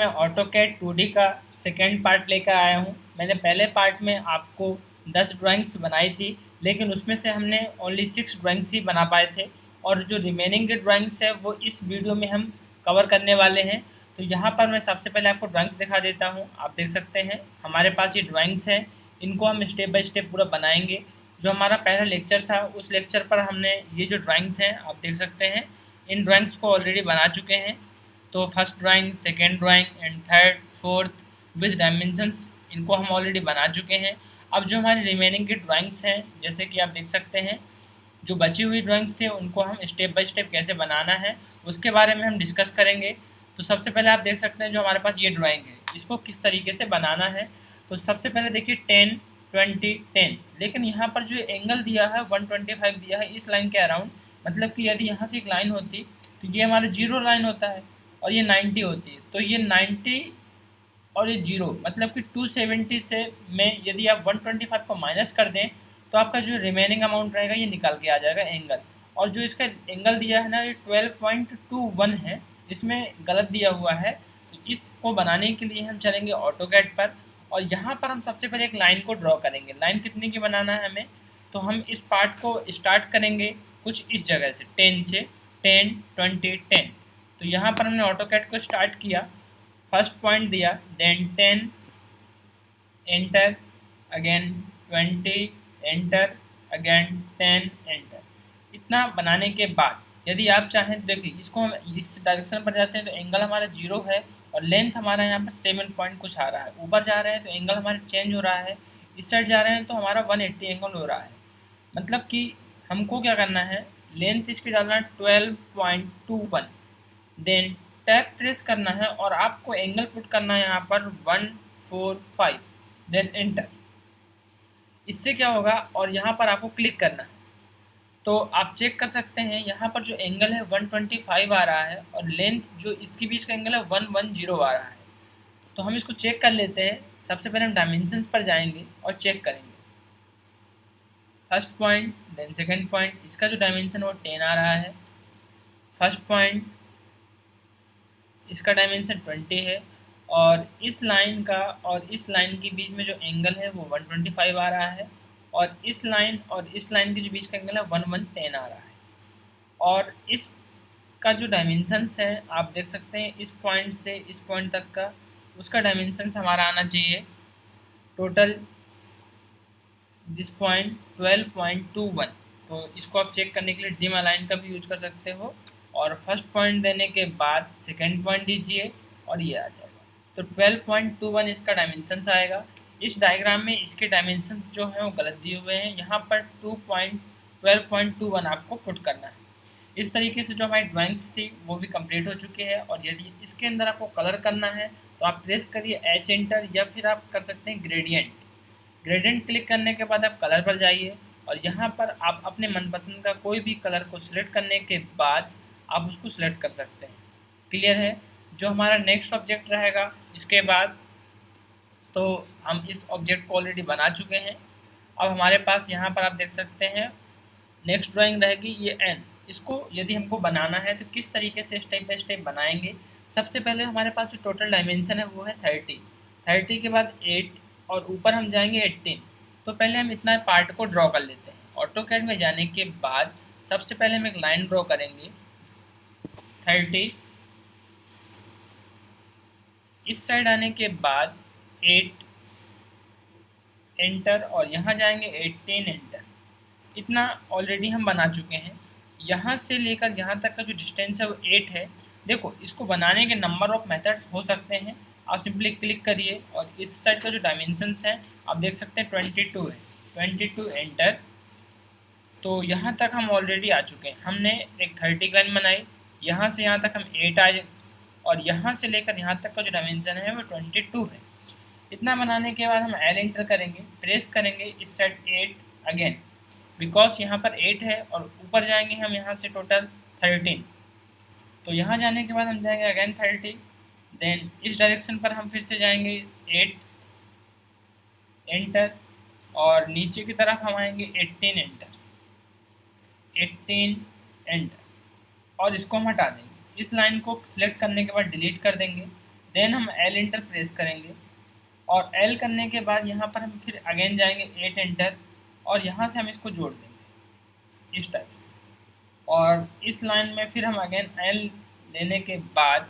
मैं AutoCAD 2D का second part लेकर आया हूँ। मैंने पहले पार्ट में आपको 10 ड्राइंग्स बनाई थी, लेकिन उसमें से हमने ओनली 6 ड्राइंग्स ही बना पाए थे और जो रिमेनिंग के ड्राइंग्स है वो इस वीडियो में हम कवर करने वाले हैं। तो यहाँ पर मैं सबसे पहले आपको ड्राइंग्स दिखा देता हूँ। आप देख सकते हैं हमारे पास ये ड्राइंग्स हैं, इनको हम स्टेप बाय स्टेप पूरा बनाएंगे। जो हमारा पहला लेक्चर था उस लेक्चर पर हमने ये जो ड्राइंग्स हैं आप देख सकते हैं, इन ड्राइंग्स को ऑलरेडी बना चुके हैं। तो first drawing, second drawing and third, fourth with dimensions, इनको हम ऑलरेडी बना चुके हैं। अब जो हमारी रिमेनिंग की ड्राइंग्स हैं, जैसे कि आप देख सकते हैं, जो बची हुई ड्राइंग्स थे उनको हम स्टेप बाय स्टेप कैसे बनाना है उसके बारे में हम डिस्कस करेंगे। तो सबसे पहले आप देख सकते हैं जो हमारे पास ये ड्राइंग है, इसको किस तरीके से बनाना है। तो सबसे पहले देखिए 10, 20, 10, लेकिन यहाँ पर जो एंगल दिया है 125 दिया है इस लाइन के अराउंड। मतलब कि यदि यहाँ से एक लाइन होती तो ये हमारा जीरो लाइन होता है और ये 90 होती है। तो ये 90 और ये जीरो, मतलब कि 270 से में यदि आप 125 को माइनस कर दें तो आपका जो रिमेनिंग अमाउंट रहेगा ये निकल के आ जाएगा एंगल। और जो इसका एंगल दिया है ना ये 12.21 है, इसमें गलत दिया हुआ है। तो इसको बनाने के लिए हम चलेंगे ऑटोकैड पर और यहाँ पर हम सबसे पहले एक लाइन को ड्रॉ करेंगे। लाइन कितने की बनाना है हमें, तो हम इस पार्ट को स्टार्ट करेंगे कुछ इस जगह से 10 से, 10, 20, 10। तो यहाँ पर हमने ऑटोकैड को स्टार्ट किया, फर्स्ट पॉइंट दिया, then 10 enter, again 20 enter, again 10 enter. इतना बनाने के बाद यदि आप चाहें तो देखिए इसको हम इस डायरेक्शन पर जाते हैं तो एंगल हमारा जीरो है और लेंथ हमारा यहाँ पर 7 पॉइंट कुछ आ रहा है। ऊपर जा रहे हैं तो एंगल हमारे चेंज हो रहा है, इस साइड जा रहे हैं तो हमारा 180 एंगल हो रहा है। मतलब कि हमको क्या करना है, लेंथ इसकी डालना है 12.21, देन टैप प्रेस करना है और आपको एंगल पुट करना है यहाँ पर 145, देन एंटर। इससे क्या होगा, और यहाँ पर आपको क्लिक करना है तो आप चेक कर सकते हैं यहाँ पर जो एंगल है 125 आ रहा है और लेंथ जो इसके बीच का एंगल है 110 आ रहा है। तो हम इसको चेक कर लेते हैं। सबसे पहले हम डायमेंशंस पर जाएंगे और चेक करेंगे first point, then second point, इसका जो डायमेंशन वो 10 आ रहा है। फर्स्ट पॉइंट, इसका डायमेंशन 20 है और इस लाइन का और इस लाइन के बीच में जो एंगल है वो 125 आ रहा है और इस लाइन के जो बीच का एंगल है 1110 आ रहा है। और इस का जो डायमेंशंस है आप देख सकते हैं, इस पॉइंट से इस पॉइंट तक का उसका डायमेंशंस हमारा आना चाहिए टोटल दिस पॉइंट 12.21। तो इसको आप चेक करने के लिए डिम अलाइन का भी यूज कर सकते हो और फर्स्ट पॉइंट देने के बाद सेकेंड पॉइंट दीजिए और ये आ जाएगा। तो 12.21 इसका डायमेंशंस आएगा। इस डायग्राम में इसके डायमेंशन जो हैं वो गलत दिए हुए हैं, यहाँ पर 12.21 आपको पुट करना है। इस तरीके से जो हमारी ड्राइंग्स थी वो भी कंप्लीट हो चुकी है और यदि इसके अंदर आपको कलर करना है तो आप प्रेस करिए एच एंटर या फिर आप कर सकते हैं ग्रेडियंट। ग्रेडियंट क्लिक करने के बाद आप कलर पर जाइए और यहाँ पर आप अपने मनपसंद का कोई भी कलर को सिलेक्ट करने के बाद आप उसको सिलेक्ट कर सकते हैं। क्लियर है। जो हमारा नेक्स्ट ऑब्जेक्ट रहेगा इसके बाद, तो हम इस ऑब्जेक्ट को ऑलरेडी बना चुके हैं। अब हमारे पास यहाँ पर आप देख सकते हैं नेक्स्ट ड्राइंग रहेगी ये एन। इसको यदि हमको बनाना है तो किस तरीके से स्टेप बाय स्टेप बनाएंगे। सबसे पहले हमारे पास जो टोटल डायमेंशन है वो है 30 के बाद 8 और ऊपर हम जाएंगे 18। तो पहले हम इतना पार्ट को ड्रॉ कर लेते हैं। ऑटोकैड में जाने के बाद सबसे पहले हम एक लाइन ड्रॉ करेंगे 30, इस साइड आने के बाद 8 एंटर और यहाँ जाएंगे 18 एंटर। इतना ऑलरेडी हम बना चुके हैं। यहाँ से लेकर यहाँ तक का जो डिस्टेंस है वो 8 है। देखो इसको बनाने के नंबर ऑफ मेथड्स हो सकते हैं। आप सिंपली क्लिक करिए और इस साइड का जो डायमेंशंस है आप देख सकते हैं 22 है, 22 एंटर। तो यहाँ तक हम ऑलरेडी आ चुके हैं। हमने एक 30 लाइन बनाई, यहाँ से यहाँ तक हम 8 आए और यहाँ से लेकर यहाँ तक का जो डायमेंशन है वो 22 है। इतना बनाने के बाद हम एल एंटर करेंगे, प्रेस करेंगे इस साइड 8 अगेन, बिकॉज यहाँ पर 8 है और ऊपर जाएंगे हम यहाँ से टोटल 13। तो यहाँ जाने के बाद हम जाएंगे अगेन 30, देन इस डायरेक्शन पर हम फिर से जाएंगे 8 एंटर और नीचे की तरफ हम आएंगे 18 एंटर, 18 एंटर और इसको हम हटा देंगे। इस लाइन को सिलेक्ट करने के बाद डिलीट कर देंगे, देन हम एल एंटर प्रेस करेंगे और एल करने के बाद यहाँ पर हम फिर अगेन जाएंगे 8 एंटर और यहाँ से हम इसको जोड़ देंगे इस टाइप से। और इस लाइन में फिर हम अगेन एल लेने के बाद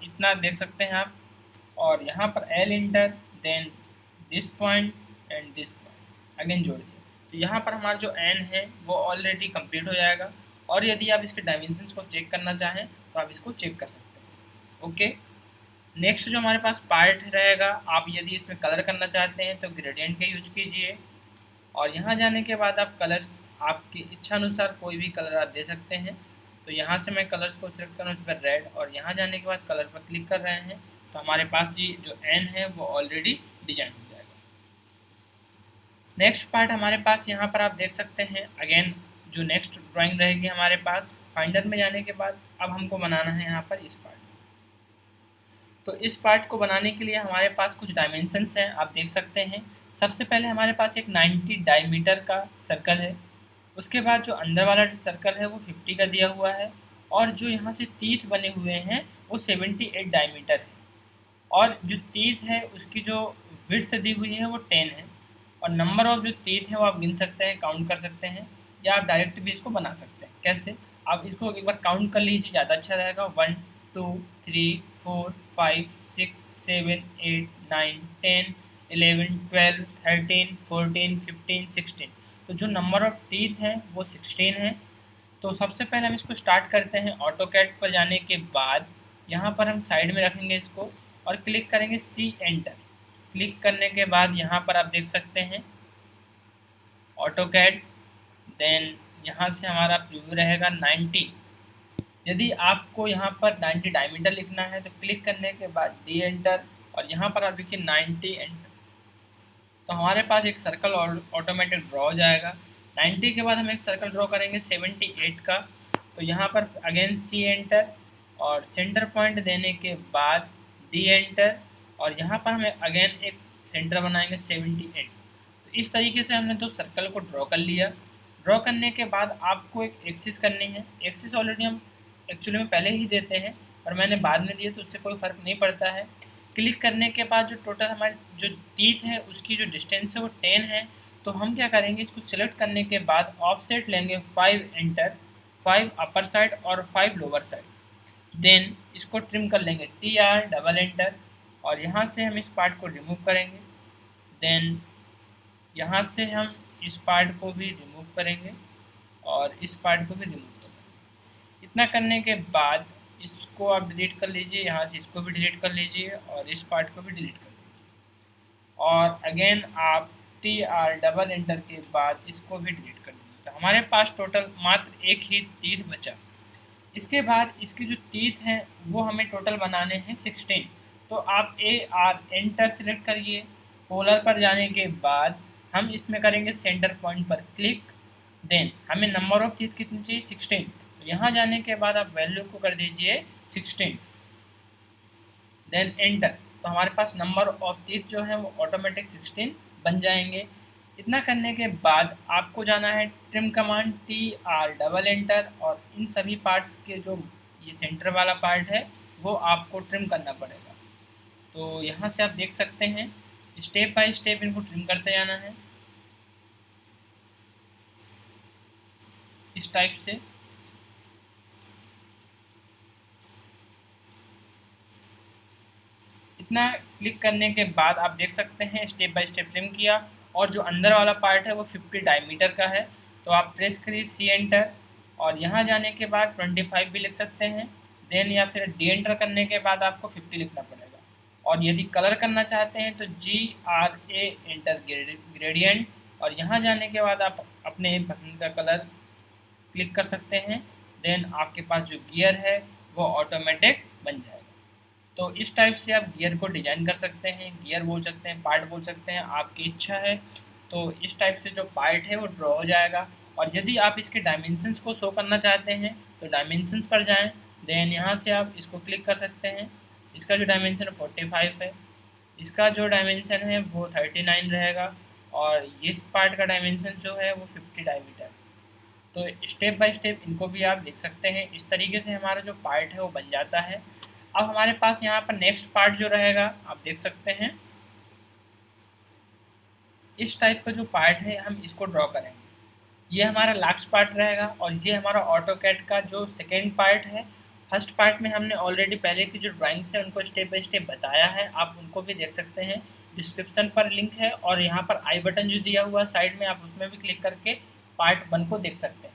इतना देख सकते हैं आप, और यहाँ पर L enter then this point and this point again जोड़ दिया। तो यहाँ पर हमारा जो एन है वो ऑलरेडी कंप्लीट हो जाएगा। और यदि आप इसके डायमेंशंस को चेक करना चाहें तो आप इसको चेक कर सकते हैं। ओके, नेक्स्ट जो हमारे पास पार्ट रहेगा, आप यदि इसमें कलर करना चाहते हैं तो ग्रेडियंट का यूज कीजिए। और यहाँ जाने के बाद आप कलर्स आपकी इच्छा अनुसार कोई भी कलर आप दे सकते हैं। तो यहाँ से मैं कलर्स को सिलेक्ट कर रहा हूँ, इस पर रेड, और यहाँ जाने के बाद कलर पर क्लिक कर रहे हैं तो हमारे पास ये जो एन है वो ऑलरेडी डिजाइन हो जाएगा। नेक्स्ट पार्ट हमारे पास यहाँ पर आप देख सकते हैं, अगेन जो नेक्स्ट ड्राइंग रहेगी हमारे पास फाइंडर में जाने के बाद अब हमको बनाना है यहाँ पर इस पार्ट। तो इस पार्ट को बनाने के लिए हमारे पास कुछ डायमेंशंस हैं, आप देख सकते हैं। सबसे पहले हमारे पास एक 90 डायमीटर का सर्कल है, उसके बाद जो अंदर वाला सर्कल है वो 50 का दिया हुआ है, और जो यहाँ से तीत बने हुए हैं वो 78 डायमीटर है, और जो तीत है उसकी जो विड्थ दी हुई है वो 10 है, और नंबर ऑफ जो तीत है वो आप गिन सकते हैं, काउंट कर सकते हैं, या आप डायरेक्ट भी इसको बना सकते हैं। कैसे, आप इसको एक बार काउंट कर लीजिए, ज़्यादा अच्छा रहेगा। 1 2 3 4 5 6 7 8 9 10 11 12 13 14 15 16। तो जो नंबर ऑफ टीथ हैं वो 16 है। तो सबसे पहले हम इसको स्टार्ट करते हैं। ऑटोकैड पर जाने के बाद यहाँ पर हम साइड में रखेंगे इसको और क्लिक करेंगे सी एंटर। क्लिक करने के बाद यहाँ पर आप देख सकते हैं ऑटोकैड, देन यहाँ से हमारा प्रीव्यू रहेगा 90। यदि आपको यहाँ पर 90 डायमीटर लिखना है तो क्लिक करने के बाद डी एंटर, और यहाँ पर आप लिखिए 90 एंटर। तो हमारे पास एक सर्कल ऑटोमेटिक ड्रॉ हो जाएगा। 90 के बाद हम एक सर्कल ड्रॉ करेंगे 78 का। तो यहाँ पर अगेन सी एंटर और सेंटर पॉइंट देने के बाद डी एंटर, और यहाँ पर हमें अगेन एक सेंटर बनाएंगे 78। तो इस तरीके से हमने दो सर्कल को ड्रॉ कर लिया। ड्रॉ करने के बाद आपको एक एक्सिस करनी है। एक्सिस ऑलरेडी हम एक्चुअली में पहले ही देते हैं, और मैंने बाद में दिए तो उससे कोई फ़र्क नहीं पड़ता है। क्लिक करने के बाद जो टोटल हमारी जो टीथ है उसकी जो डिस्टेंस है वो 10 है। तो हम क्या करेंगे, इसको सिलेक्ट करने के बाद ऑफसेट लेंगे 5 एंटर, 5 अपर साइड और 5 लोअर साइड। देन इसको ट्रिम कर लेंगे TR डबल एंटर, और यहाँ से हम इस पार्ट को रिमूव करेंगे। देन यहाँ से हम इस पार्ट को भी रिमूव करेंगे और इस पार्ट को भी रिमूव करेंगे। इतना करने के बाद इसको आप डिलीट कर लीजिए, यहाँ से इसको भी डिलीट कर लीजिए और इस पार्ट को भी डिलीट कर लीजिए, और अगेन आप TR डबल एंटर के बाद इसको भी डिलीट कर लीजिए। तो हमारे पास टोटल मात्र एक ही तीर बचा। इसके बाद इसकी जो तीत हैं वो हमें टोटल बनाने हैं 16। तो आप AR एंटर सेलेक्ट करिए। पोलर पर जाने के बाद हम इसमें करेंगे सेंटर पॉइंट पर क्लिक। देन हमें नंबर ऑफ तीत कितनी चाहिए, 16। तो यहाँ जाने के बाद आप वैल्यू को कर दीजिए 16, देन एंटर। तो हमारे पास नंबर ऑफ तीत जो है वो ऑटोमेटिक 16 बन जाएंगे। इतना करने के बाद आपको जाना है trim command TR double enter, और इन सभी पार्ट्स के जो ये सेंटर वाला पार्ट है वो आपको ट्रिम करना पड़ेगा। तो यहाँ से आप देख सकते हैं स्टेप बाय स्टेप इनको ट्रिम करते जाना है इस टाइप से। इतना क्लिक करने के बाद आप देख सकते हैं स्टेप बाय स्टेप ट्रिम किया, और जो अंदर वाला पार्ट है वो 50 डायमीटर का है। तो आप प्रेस करिए सी एंटर, और यहाँ जाने के बाद 25 भी लिख सकते हैं। देन या फिर डी एंटर करने के बाद आपको 50 लिखना पड़ेगा। और यदि कलर करना चाहते हैं तो GRA एंटर ग्रेडियंट, और यहाँ जाने के बाद आप अपने पसंद का कलर क्लिक कर सकते हैं। देन आपके पास जो गियर है वो ऑटोमेटिक बन जाएगा। तो इस टाइप से आप गियर को डिजाइन कर सकते हैं, गियर बोल सकते हैं, पार्ट बोल सकते हैं, आपकी इच्छा है। तो इस टाइप से जो पार्ट है वो ड्रॉ हो जाएगा। और यदि आप इसके डायमेंशंस को शो करना चाहते हैं तो डायमेंशंस पर जाएं, देन यहाँ से आप इसको क्लिक कर सकते हैं। इसका जो डायमेंशन 45 है, इसका जो डायमेंशन है वो 39 रहेगा, और इस पार्ट का डायमेंशन जो है वो 50 डायमीटर। तो स्टेप बाय स्टेप इनको भी आप देख सकते हैं। इस तरीके से हमारा जो पार्ट है वो बन जाता है। अब हमारे पास यहाँ पर नेक्स्ट पार्ट जो रहेगा आप देख सकते हैं, इस टाइप का जो पार्ट है हम इसको ड्रॉ करेंगे। ये हमारा लास्ट पार्ट रहेगा और ये हमारा ऑटोकैड का जो सेकेंड पार्ट है। फर्स्ट पार्ट में हमने ऑलरेडी पहले की जो ड्राइंग्स है उनको स्टेप बाय स्टेप बताया है, आप उनको भी देख सकते हैं, डिस्क्रिप्शन पर लिंक है और यहाँ पर आई बटन जो दिया हुआ है साइड में, आप उसमें भी क्लिक करके पार्ट 1 को देख सकते हैं।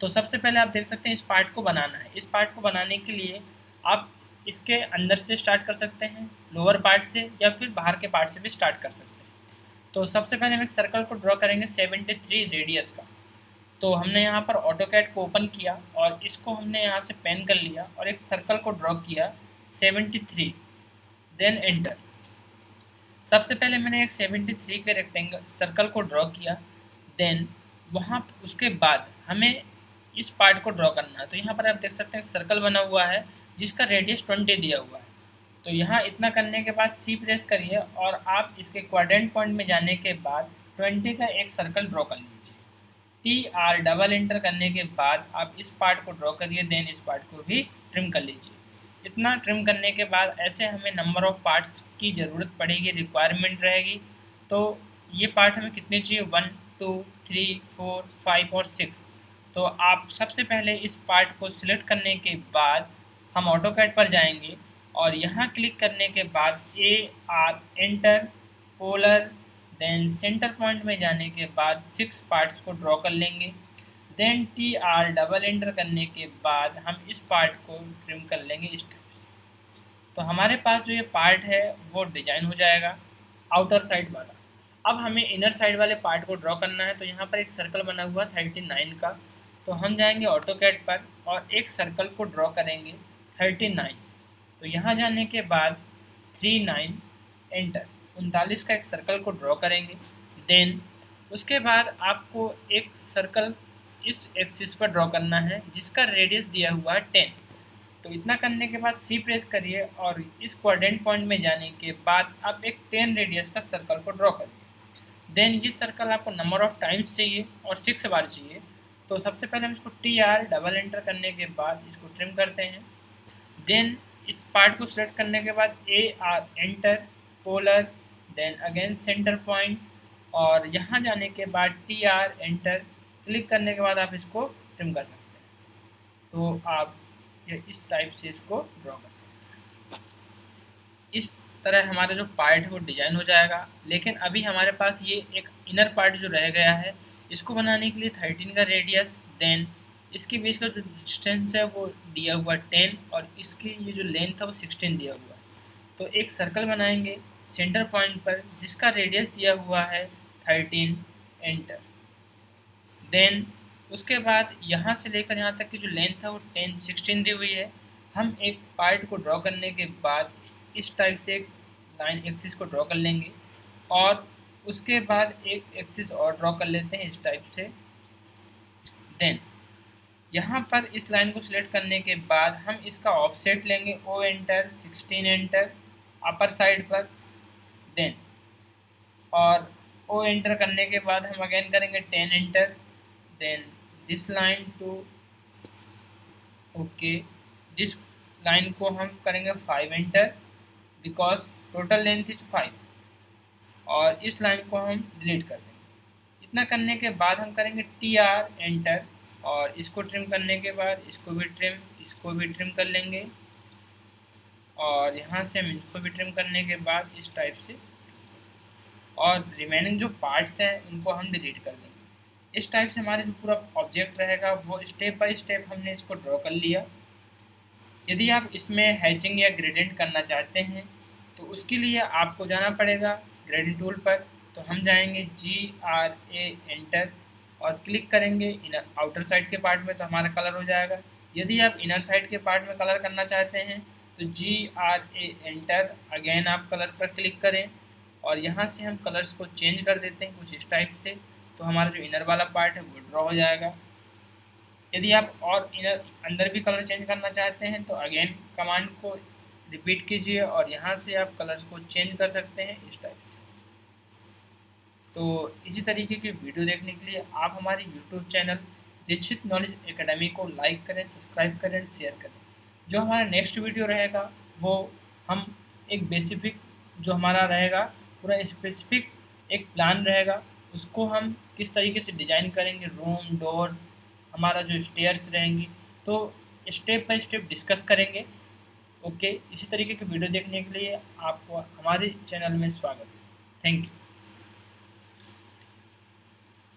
तो सबसे पहले आप देख सकते हैं इस पार्ट को बनाना है। इस पार्ट को बनाने के लिए आप इसके अंदर से स्टार्ट कर सकते हैं, लोअर पार्ट से, या फिर बाहर के पार्ट से भी स्टार्ट कर सकते हैं। तो सबसे पहले हम एक सर्कल को ड्रॉ करेंगे 73 रेडियस का। तो हमने यहाँ पर ऑटोकैड को ओपन किया और इसको हमने यहाँ से पेन कर लिया और एक सर्कल को ड्रॉ किया 73, देन एंटर। सबसे पहले मैंने एक 73 के रेक्टेंगल सर्कल को ड्रॉ किया, देन वहाँ उसके बाद हमें इस पार्ट को ड्रॉ करना है। तो यहाँ पर आप देख सकते हैं सर्कल बना हुआ है जिसका रेडियस 20 दिया हुआ है। तो यहाँ इतना करने के बाद सी प्रेस करिए और आप इसके क्वाड्रेंट पॉइंट में जाने के बाद 20 का एक सर्कल ड्रॉ कर लीजिए। TR डबल एंटर करने के बाद आप इस पार्ट को ड्रॉ करिए, देन इस पार्ट को भी ट्रिम कर लीजिए। इतना ट्रिम करने के बाद ऐसे हमें नंबर ऑफ़ पार्ट्स की ज़रूरत पड़ेगी, रिक्वायरमेंट रहेगी। तो ये पार्ट हमें कितने चाहिए, 1 2 3 4 5 और 6। तो आप सबसे पहले इस पार्ट को सिलेक्ट करने के बाद हम ऑटोकैड पर जाएंगे और यहाँ क्लिक करने के बाद AR enter, polar, then centre point में जाने के बाद 6 पार्ट्स को ड्रॉ कर लेंगे। देन TR डबल एंटर करने के बाद हम इस पार्ट को ट्रिम कर लेंगे इस टाइप से। तो हमारे पास जो ये पार्ट है वो डिजाइन हो जाएगा आउटर साइड वाला। अब हमें इनर साइड वाले पार्ट को ड्रॉ करना है। तो यहाँ पर एक सर्कल बना हुआ 39 का, तो हम जाएंगे ऑटोकैड पर और एक सर्कल को ड्रॉ करेंगे 39। तो यहाँ जाने के बाद 39 एंटर, 39 का एक सर्कल को ड्रॉ करेंगे। देन उसके बाद आपको एक सर्कल इस एक्सिस पर ड्रॉ करना है जिसका रेडियस दिया हुआ है 10। तो इतना करने के बाद सी प्रेस करिए और इस क्वाड्रेंट पॉइंट में जाने के बाद आप एक 10 रेडियस का सर्कल को ड्रॉ करिए। देन ये सर्कल आपको नंबर ऑफ़ टाइम्स चाहिए और 6 बार चाहिए। तो सबसे पहले हम इसको TR डबल एंटर करने के बाद इसको ट्रिम करते हैं। देन इस पार्ट को सिलेक्ट करने के बाद AR enter, polar, then again centre point और यहाँ जाने के बाद TR एंटर, क्लिक करने के बाद आप इसको ट्रिम कर सकते हैं। तो आप ये इस टाइप से इसको ड्रॉ कर सकते हैं। इस तरह हमारा जो पार्ट है वो डिजाइन हो जाएगा। लेकिन अभी हमारे पास ये एक इनर पार्ट जो रह गया है, इसको बनाने के लिए 13 का रेडियस, देन इसके बीच का जो डिस्टेंस है वो दिया हुआ 10 और इसकी ये जो लेंथ है वो 16 दिया हुआ है। तो एक सर्कल बनाएंगे सेंटर पॉइंट पर जिसका रेडियस दिया हुआ है 13, एंटर। देन उसके बाद यहाँ से लेकर यहाँ तक की जो लेंथ है वो 10 16 दी हुई है। हम एक पार्ट को ड्रॉ करने के बाद इस टाइप से एक लाइन एक्सिस को ड्रॉ कर लेंगे और उसके बाद एक एक्सिस और ड्रॉ कर लेते हैं इस टाइप से। देन यहाँ पर इस लाइन को सिलेक्ट करने के बाद हम इसका ऑफसेट लेंगे, O enter, 16 enter upper side पर। देन और O एंटर करने के बाद हम अगेन करेंगे 10 enter. Then this line to okay, this line को हम करेंगे 5 enter because total length is 5 और इस लाइन को हम डिलीट कर देंगे। इतना करने के बाद हम करेंगे TR एंटर और इसको ट्रिम करने के बाद इसको भी ट्रिम कर लेंगे और यहाँ से हम इसको भी ट्रिम करने के बाद इस टाइप से, और रिमेनिंग जो पार्ट्स हैं उनको हम डिलीट कर देंगे। इस टाइप से हमारे जो पूरा ऑब्जेक्ट रहेगा वो स्टेप बाय स्टेप हमने इसको ड्रॉ कर लिया। यदि आप इसमें हैचिंग या ग्रेडियंट करना चाहते हैं तो उसके लिए आपको जाना पड़ेगा ग्रेडियंट टूल पर। तो हम जाएंगे GRA एंटर और क्लिक करेंगे इनर आउटर साइड के पार्ट में, तो हमारा कलर हो जाएगा। यदि आप इनर साइड के पार्ट में कलर करना चाहते हैं तो GRA एंटर, अगेन आप कलर पर क्लिक करें और यहाँ से हम कलर्स को चेंज कर देते हैं कुछ इस टाइप से। तो हमारा जो इनर वाला पार्ट है वो ड्रॉ हो जाएगा। यदि आप और इनर अंदर भी कलर चेंज करना चाहते हैं तो अगेन कमांड को रिपीट कीजिए और यहाँ से आप कलर्स को चेंज कर सकते हैं इस टाइप से। तो इसी तरीके की वीडियो देखने के लिए आप हमारे YouTube channel Dixit Knowledge Academy को लाइक करें, सब्सक्राइब करें, शेयर करें। जो हमारा नेक्स्ट वीडियो रहेगा वो हम एक बेसिफिक जो हमारा रहेगा पूरा स्पेसिफिक एक प्लान रहेगा, उसको हम किस तरीके से डिज़ाइन करेंगे, रूम, डोर, हमारा जो स्टेयर्स रहेंगी, तो स्टेप बाय स्टेप डिस्कस करेंगे। ओके, इसी तरीके की वीडियो देखने के लिए आपको हमारे चैनल में स्वागत है। Thank you.